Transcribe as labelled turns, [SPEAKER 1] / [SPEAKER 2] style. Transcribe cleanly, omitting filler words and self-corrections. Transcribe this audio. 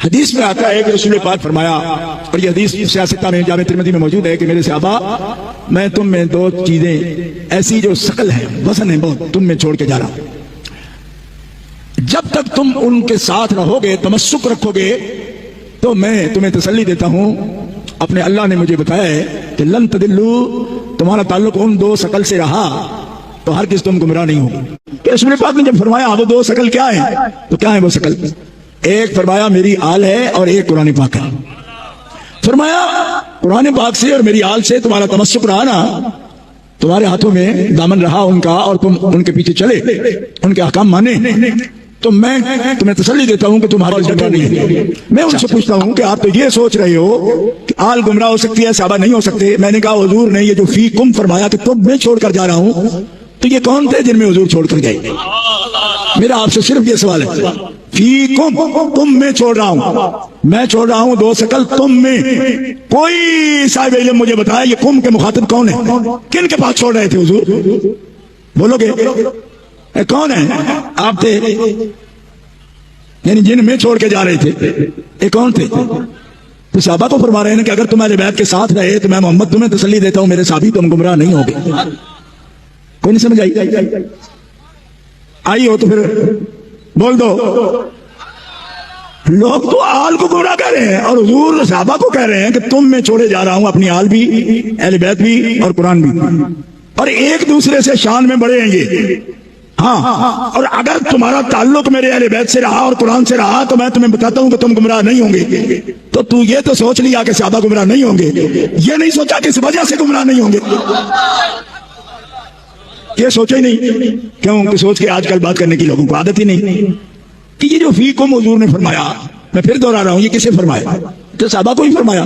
[SPEAKER 1] حدیث میں آتا ہے کہ رسول پاک فرمایا، اور یہ حدیث سیاستہ میں جامع ترمذی میں موجود ہے کہ میرے صحابہ میں تم میں دو چیزیں ایسی جو ثقل ہیں، وزن ہے بہت، تم میں چھوڑ کے جا رہا ہوں، جب تک تم ان کے ساتھ رہو گے، تمسک رکھو گے، تو میں تمہیں تسلی دیتا ہوں، اپنے اللہ نے مجھے بتایا ہے کہ لن تدلو، تمہارا تعلق ان دو ثقل سے رہا تو ہر کس تم گمراہ نہیں ہوگی۔ کہ رسول پاک نے جب فرمایا وہ دو ثقل کیا ہیں، تو کیا ہیں وہ ثقل؟ ایک فرمایا میری آل ہے اور ایک قرآن پاک ہے۔ فرمایا قرآن پاک سے اور میری آل سے تمہارا تمسک رہا نا، تمہارے ہاتھوں میں دامن رہا ان کا، اور تم ان کے پیچھے چلے، ان کے احکام مانے، تو میں تمہیں تسلی دیتا ہوں کہ تمہارا گمراہ نہیں ہے۔ میں ان سے پوچھتا ہوں کہ آپ تو یہ سوچ رہے ہو کہ آل گمراہ ہو سکتی ہے، صحابہ نہیں ہو سکتے۔ میں نے کہا حضور نے یہ جو فی کم فرمایا کہ تم میں چھوڑ کر جا رہا ہوں، تو یہ کون تھے جن میں حضور چھوڑ کر گئے؟ میرا آپ سے صرف یہ سوال ہے، فی کم، تم میں چھوڑ رہا ہوں، میں چھوڑ رہا ہوں دو ثقل تم میں۔ کوئی صاحب علم مجھے بتایا یہ کم کے مخاطب کون ہے؟ کن کے پاس چھوڑ رہے تھے حضور؟ بولو گے کون ہے؟ آپ تھے، یعنی جن میں چھوڑ کے جا رہے تھے یہ کون تھے؟ تو صحابہ کو فرما رہے ہیں کہ اگر تم اہل بیت کے ساتھ رہے تو میں محمد تمہیں تسلی دیتا ہوں میرے صحابی تم گمراہ نہیں ہوگے۔ کوئی نہیں سمجھ آئی ہو تو پھر بول دو۔ لوگ تو آل کو گمراہ کہہ رہے ہیں اور حضور صحابہ کو کہہ رہے ہیں کہ تم میں چھوڑے جا رہا ہوں، اپنی آل بھی، اہل بیت بھی اور قرآن بھی، اور ایک دوسرے سے شان میں بڑے ہیں یہ۔ ہاں، اور اگر تمہارا تعلق میرے اہل بیت سے رہا اور قرآن سے رہا تو میں تمہیں بتاتا ہوں کہ تم گمراہ نہیں ہوں گے۔ تو یہ تو سوچ لیا کہ صحابہ گمراہ نہیں ہوں گے، یہ نہیں سوچا کہ اس وجہ سے گمراہ نہیں ہوں گے، یہ سوچا ہی نہیں۔ کیوں کہ سوچ کے آج کل بات کرنے کی لوگوں کو عادت ہی نہیں کہ یہ جو فی کم حضور نے فرمایا، میں پھر دوہرا رہا ہوں، یہ کسے فرمایا؟ تو صحابہ کو ہی فرمایا۔